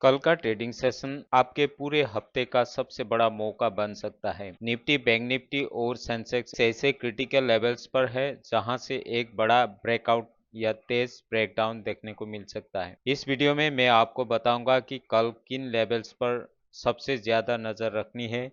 कल का trading session आपके पूरे हफ्ते का सबसे बड़ा मौका बन सकता है। निफ्टी, बैंक निफ्टी और सेंसेक्स ऐसे क्रिटिकल लेवल्स पर है जहां से एक बड़ा ब्रेकआउट या तेज ब्रेकडाउन देखने को मिल सकता है। इस वीडियो में मैं आपको बताऊंगा कि कल किन लेवल्स पर सबसे ज्यादा नजर रखनी है,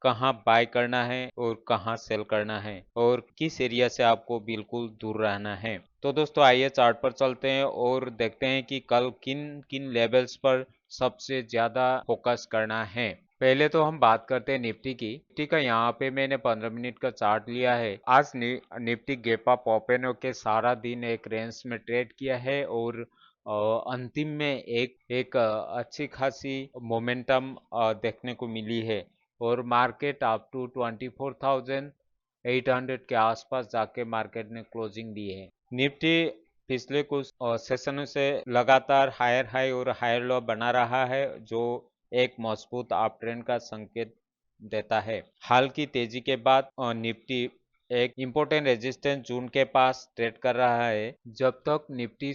कहाँ बाय करना है और कहाँ सेल करना है और किस एरिया से आपको बिल्कुल दूर रहना है। तो दोस्तों आइए चार्ट पर चलते हैं और देखते हैं कि कल किन किन लेवल्स पर सबसे ज्यादा फोकस करना है। पहले तो हम बात करते हैं निफ्टी की। निफ्टी का यहाँ पे मैंने 15 मिनट का चार्ट लिया है। आज निफ्टी गैप अप ओपन होके सारा दिन एक रेंज में ट्रेड किया है और अंतिम में एक अच्छी खासी मोमेंटम देखने को मिली है और मार्केट अप टू 24,800 के आसपास जाके मार्केट ने क्लोजिंग दी है। निफ्टी पिछले कुछ सेशनों से लगातार हायर हाई और हायर लो बना रहा है, जो एक मजबूत अप ट्रेंड का संकेत देता है। हाल की तेजी के बाद निफ्टी एक इम्पोर्टेंट रेजिस्टेंस जून के पास ट्रेड कर रहा है। जब तक निफ्टी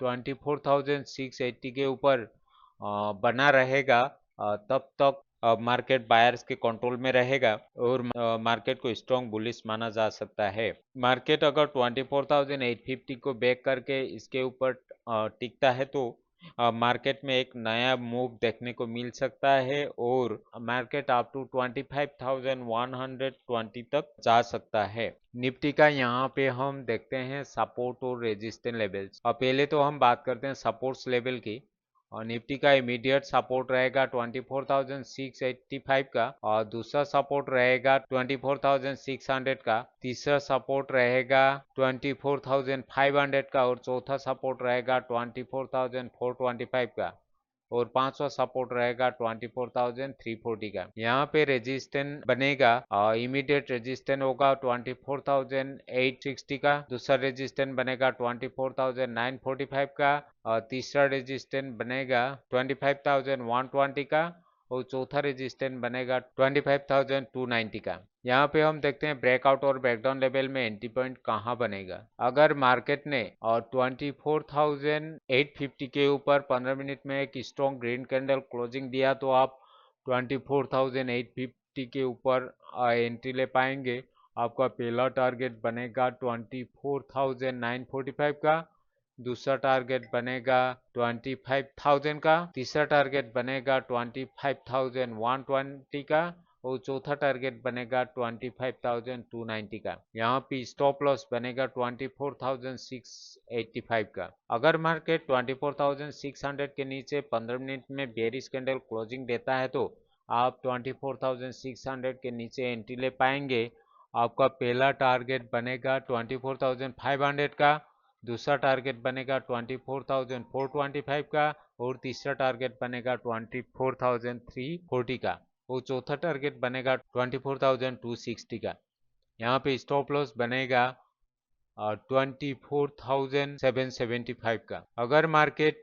24,680 के ऊपर बना रहेगा, तब तक मार्केट बायर्स के कंट्रोल में रहेगा और मार्केट को स्ट्रॉन्ग बुलिश माना जा सकता है। मार्केट अगर 24,850 को ब्रेक करके इसके ऊपर टिकता है तो मार्केट में एक नया मूव देखने को मिल सकता है और मार्केट अप टू 25,120 तक जा सकता है। निफ्टी का यहाँ पे हम देखते हैं सपोर्ट और रेजिस्टेंस लेवल्स। और पहले तो हम बात करते हैं सपोर्ट्स लेवल की। और निफ्टी का इमीडिएट सपोर्ट रहेगा 24,685 का और दूसरा सपोर्ट रहेगा 24,600 का, तीसरा सपोर्ट रहेगा 24,500 का और चौथा सपोर्ट रहेगा 24,425 का और पांचवा सपोर्ट रहेगा 24,340 का। यहाँ पे रेजिस्टेंस बनेगा और इमीडिएट रेजिस्टेंस होगा 24,860 का, दूसरा रेजिस्टेंस बनेगा 24,945 का और तीसरा रेजिस्टेंस बनेगा 25,120 का और चौथा रेजिस्टेंस बनेगा 25,290 का। यहाँ पे हम देखते हैं ब्रेकआउट और ब्रेकडाउन लेवल में एंट्री पॉइंट कहाँ बनेगा। अगर मार्केट ने और 24,850 के ऊपर 15 मिनट में एक स्ट्रॉन्ग ग्रीन कैंडल क्लोजिंग दिया तो आप 24,850 के ऊपर एंट्री ले पाएंगे। आपका पहला टारगेट बनेगा 24,945 का, दूसरा टारगेट बनेगा 25,000 का, तीसरा टारगेट बनेगा 25,120 का और चौथा टारगेट बनेगा 25,290 का। यहाँ पे स्टॉप लॉस बनेगा 24,685 का। अगर मार्केट 24,600 के नीचे 15 मिनट में बेरिश कैंडल क्लोजिंग देता है तो आप 24,600 के नीचे एंट्री ले पाएंगे। आपका पहला टारगेट बनेगा 24,500 का, दूसरा टारगेट बनेगा 24,425 का और तीसरा टारगेट बनेगा 24,340 का और चौथा टारगेट बनेगा 24,260 का। यहाँ पे स्टॉप लॉस बनेगा 24,775 का। अगर मार्केट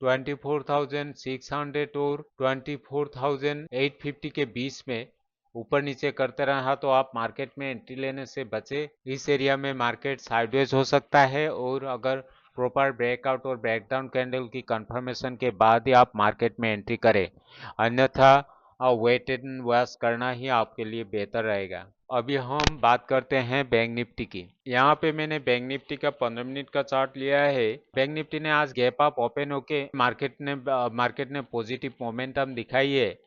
24,600 और 24,850 के बीच में ऊपर नीचे करते रहा तो आप मार्केट में एंट्री लेने से बचे। इस एरिया में मार्केट साइडवेज हो सकता है और अगर प्रॉपर ब्रेकआउट और ब्रेकडाउन कैंडल की कंफर्मेशन के बाद ही आप मार्केट में एंट्री करें, अन्यथा वेट एंड वॉच करना ही आपके लिए बेहतर रहेगा। अभी हम बात करते हैं बैंक निफ्टी की। यहाँ पे मैंने बैंक निफ्टी का 15 मिनट का चार्ट लिया है। बैंक निफ्टी ने आज गैप अप ओपन होके मार्केट ने पॉजिटिव मोमेंटम दिखाई है।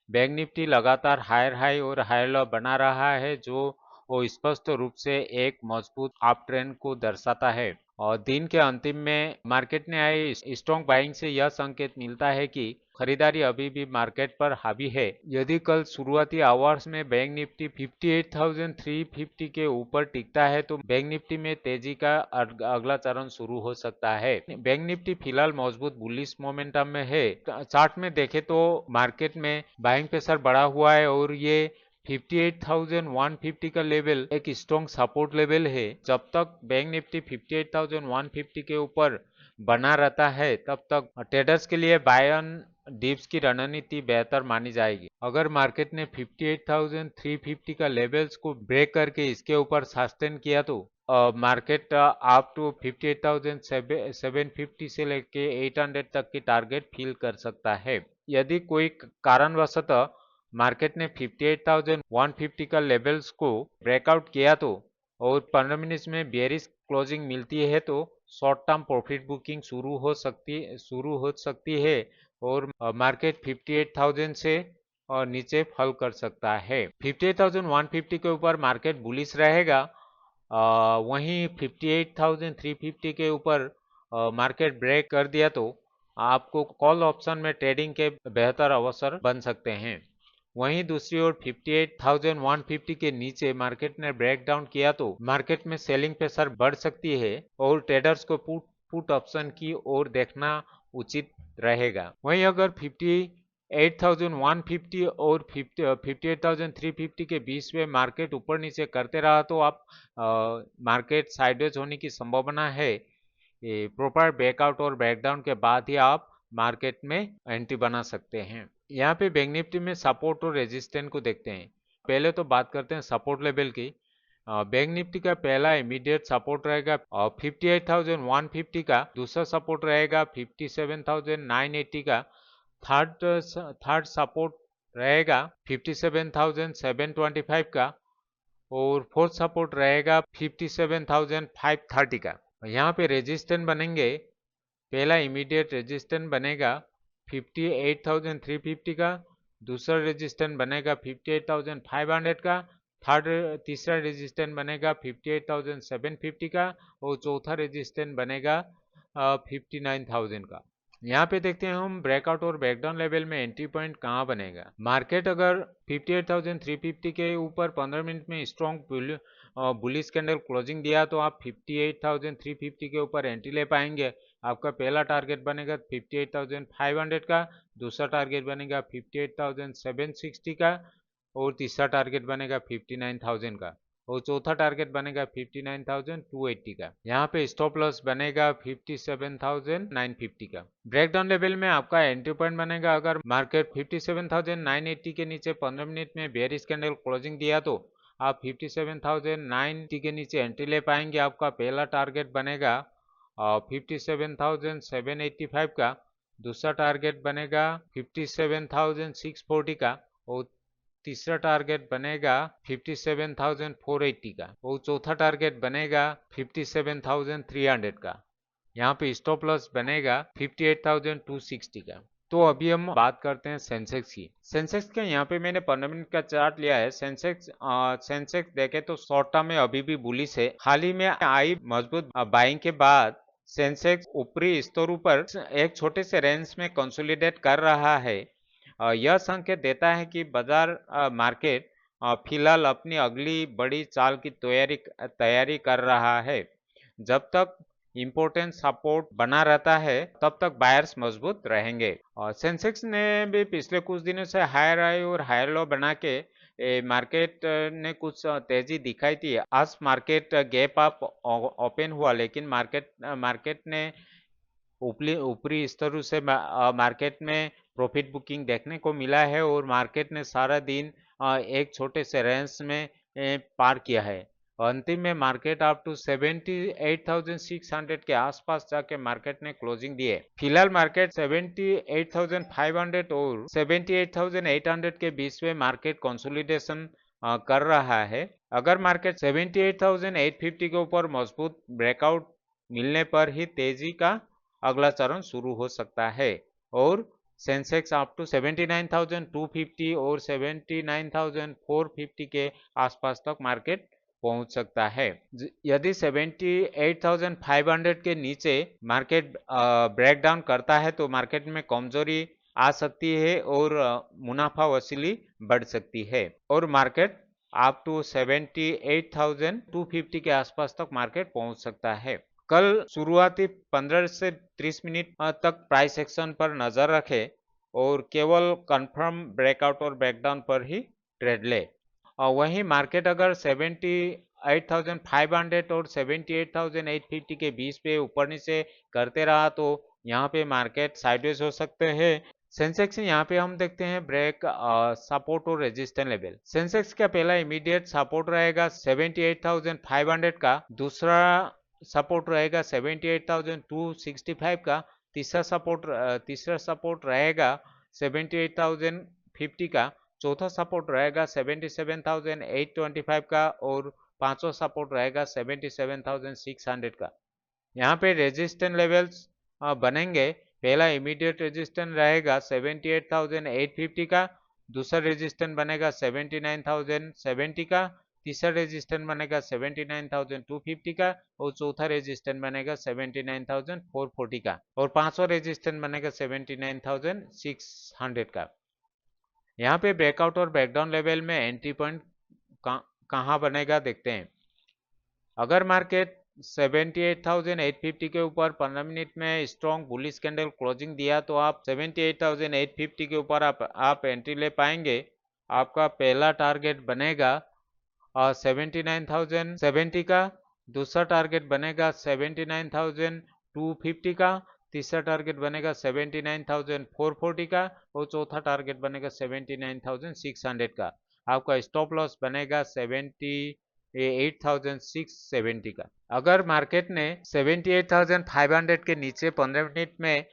बैंक निफ्टी लगातार हायर हाई और हायर लो बना रहा है, जो वो स्पष्ट रूप से एक मजबूत अप ट्रेंड को दर्शाता है। और दिन के अंतिम में मार्केट ने आए स्ट्रॉन्ग बाइंग से यह संकेत मिलता है कि खरीदारी अभी भी मार्केट पर हावी है। यदि कल शुरुआती आवर्स में बैंक निफ्टी 58,350 के ऊपर टिकता है तो बैंक निफ्टी में तेजी का अगला चरण शुरू हो सकता है। बैंक निफ्टी फिलहाल मजबूत बुलिश मोमेंटम में है। चार्ट में देखें तो मार्केट में बाइंग प्रेशर बढ़ा हुआ है और ये 58,150 का लेवल एक स्ट्रॉन्ग सपोर्ट लेवल है। जब तक बैंक निफ्टी 58,150 के ऊपर बना रहता है तब तक ट्रेडर्स के लिए बाय ऑन डिप्स की रणनीति बेहतर मानी जाएगी। अगर मार्केट ने 58,350 का लेवल्स को ब्रेक करके इसके ऊपर सस्टेन किया तो मार्केट आप टू 58,750 से लेके 800 तक की टारगेट फिल कर सकता है। यदि कोई कारणवशतः मार्केट ने 58,150 का लेवल्स को ब्रेकआउट किया तो और 15 मिनट्स में बेयरिश क्लोजिंग मिलती है तो शॉर्ट टर्म प्रॉफिट बुकिंग शुरू हो सकती है और मार्केट 58,000 से और नीचे फॉल कर सकता है। 58,150 के ऊपर मार्केट बुलिश रहेगा। वहीं 58,350 के ऊपर मार्केट ब्रेक कर दिया तो आपको कॉल ऑप्शन में ट्रेडिंग के बेहतर अवसर बन सकते हैं। वहीं दूसरी ओर 58,150 के नीचे मार्केट ने ब्रेक डाउन किया तो मार्केट में सेलिंग प्रेशर बढ़ सकती है और ट्रेडर्स को पुट ऑप्शन की ओर देखना उचित रहेगा। वहीं अगर 58,150 और 58,350 के बीच में मार्केट ऊपर नीचे करते रहा तो आप मार्केट साइडवेज होने की संभावना है। प्रॉपर ब्रेकआउट और ब्रेकडाउन के बाद ही आप मार्केट में एंट्री बना सकते हैं। यहाँ पे बैंक निफ्टी में सपोर्ट और रेजिस्टेंस को देखते हैं। पहले तो बात करते हैं सपोर्ट लेवल की। बैंक निफ्टी का पहला इमीडिएट सपोर्ट रहेगा 58,150 का, दूसरा सपोर्ट रहेगा 57,980 का, थर्ड सपोर्ट रहेगा 57,725 का और फोर्थ सपोर्ट रहेगा 57,530 का। यहाँ पे रेजिस्टेंस बनेंगे, पहला इमीडिएट रेजिस्टेंस बनेगा 58,350 का, दूसरा रेजिस्टेंस बनेगा 58,500 का, तीसरा रेजिस्टेंस बनेगा 58,750 का और चौथा रेजिस्टेंस बनेगा 59,000 का। यहाँ पे देखते हैं हम ब्रेकआउट और ब्रेकडाउन लेवल में एंट्री पॉइंट कहाँ बनेगा। मार्केट अगर 58,350 के ऊपर 15 मिनट में स्ट्रॉन्ग बुलिश कैंडल क्लोजिंग दिया तो आप 58,350 के ऊपर एंट्री ले पाएंगे। आपका पहला टारगेट बनेगा 58,500 का, दूसरा टारगेट बनेगा 58,760 का और तीसरा टारगेट बनेगा 59,000 का और चौथा टारगेट बनेगा 59,280 का। यहाँ पे स्टॉप लॉस बनेगा 57,950 का। ब्रेकडाउन लेवल में आपका एंट्री पॉइंट बनेगा अगर मार्केट 57,980 के नीचे 15 मिनट में बेयरिश कैंडल क्लोजिंग दिया तो आप 57,980 के नीचे एंट्री ले पाएंगे। आपका पहला टारगेट बनेगा 57,785 का, दूसरा टारगेट बनेगा 57,640 का और तीसरा टारगेट बनेगा 57,480 का और चौथा टारगेट बनेगा 57,300 का। यहाँ पे स्टॉप लॉस बनेगा 58,260 का। तो अभी हम बात करते हैं सेंसेक्स की। सेंसेक्स का यहाँ पे मैंने 15 मिनट का चार्ट लिया है। सेंसेक्स देखे तो शॉर्ट टर्म में अभी भी बुलिश है। हाल ही में आई मजबूत बाइंग के बाद सेंसेक्स ऊपरी स्तरों पर एक छोटे से रेंज में कंसोलिडेट कर रहा है। यह संकेत देता है कि बाजार मार्केट फिलहाल अपनी अगली बड़ी चाल की तैयारी कर रहा है। जब तक इम्पोर्टेंट सपोर्ट बना रहता है तब तक बायर्स मजबूत रहेंगे। और सेंसेक्स ने भी पिछले कुछ दिनों से हायर हाई और हायर लो बना के मार्केट ने कुछ तेजी दिखाई थी। आज मार्केट गैप अप ओपन हुआ लेकिन मार्केट ने ऊपरी स्तरों से मार्केट में प्रॉफिट बुकिंग देखने को मिला है और मार्केट ने सारा दिन एक छोटे से रेंज में पार किया है। अंतिम में मार्केट अप टू 78,600 के आसपास जाके मार्केट ने क्लोजिंग दी है। फिलहाल मार्केट 78,500 और 78,800 के बीच में मार्केट कंसोलिडेशन कर रहा है। अगर मार्केट 78,850 के ऊपर मजबूत ब्रेकआउट मिलने पर ही तेजी का अगला चरण शुरू हो सकता है और सेंसेक्स अप टू 79,250 और 79,450 के आसपास तक मार्केट पहुंच सकता है। यदि 78,500 के नीचे मार्केट ब्रेकडाउन करता है तो मार्केट में कमजोरी आ सकती है और मुनाफा वसूली बढ़ सकती है और मार्केट अप टू 78,250 के आसपास तक मार्केट पहुंच सकता है। कल शुरुआती 15 से 30 मिनट तक प्राइस एक्शन पर नजर रखें और केवल कंफर्म ब्रेकआउट और ब्रेकडाउन पर ही ट्रेड ले। और वहीं मार्केट अगर 78,500 और 78,850 के बीच पे ऊपर नीचे करते रहा तो यहाँ पे मार्केट साइडवेज हो सकते हैं सेंसेक्स यहाँ पे हम देखते हैं ब्रेक सपोर्ट और रेजिस्टेंस लेवल। सेंसेक्स का पहला इमीडिएट सपोर्ट रहेगा 78,500 का, दूसरा सपोर्ट रहेगा 78,265 का, तीसरा सपोर्ट रहेगा 78,050 का, चौथा सपोर्ट रहेगा 77,825 का और पांचवा सपोर्ट रहेगा 77,600 का। यहाँ पे रेजिस्टेंस लेवल्स बनेंगे। पहला इमीडिएट रेजिस्टेंस रहेगा 78,850 का, दूसरा रेजिस्टेंस बनेगा 79,070 का, तीसरा रेजिस्टेंस बनेगा 79,250 का और चौथा रेजिस्टेंस बनेगा 79,440 का और पांचवा रेजिस्टेंस बनेगा 79,600 का। यहाँ पे ब्रेकआउट और ब्रेकडाउन लेवल में एंट्री पॉइंट कहाँ बनेगा देखते हैं। अगर मार्केट 78,850 के ऊपर 15 मिनट में स्ट्रॉन्ग बुलिश कैंडल क्लोजिंग दिया तो आप 78,850 के ऊपर आप एंट्री ले पाएंगे। आपका पहला टारगेट बनेगा 79,070 का, दूसरा टारगेट बनेगा 79,250 का, तीसरा टारगेट बनेगा 79,440 का और चौथा टारगेट बनेगा 79,600 का। आपका स्टॉप लॉस बनेगा 78,670 का। अगर मार्केट ने 78,500 के नीचे 15 मिनट में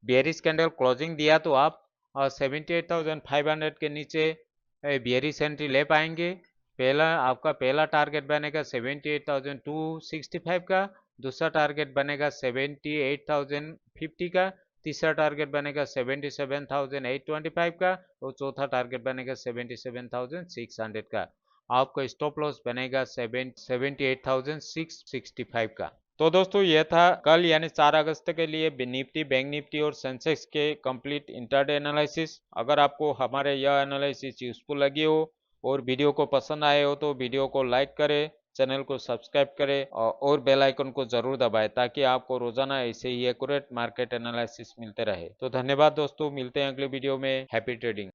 बेयरिश कैंडल क्लोजिंग दिया तो आप 78,500 के नीचे बेयरिश एंट्री ले पाएंगे। आपका पहला टारगेट बनेगा 78,265 का, दूसरा टारगेट बनेगा 78,050 का, तीसरा टारगेट बनेगा 77,825 का और चौथा टारगेट बनेगा 77,600 का। आपका स्टॉप लॉस बनेगा 78,665 का। तो दोस्तों ये था कल यानी 4 अगस्त के लिए निफ्टी, बैंक निफ्टी और सेंसेक्स के कंप्लीट इंट्राडे एनालिसिस। अगर आपको हमारे यह एनालिसिस यूजफुल लगी हो और वीडियो को पसंद आए हो तो वीडियो को लाइक करें, चैनल को सब्सक्राइब करें और बेल आइकन को जरूर दबाएं ताकि आपको रोजाना ऐसे ही एक्यूरेट मार्केट एनालिसिस मिलते रहे। तो धन्यवाद दोस्तों, मिलते हैं अगले वीडियो में। Happy trading.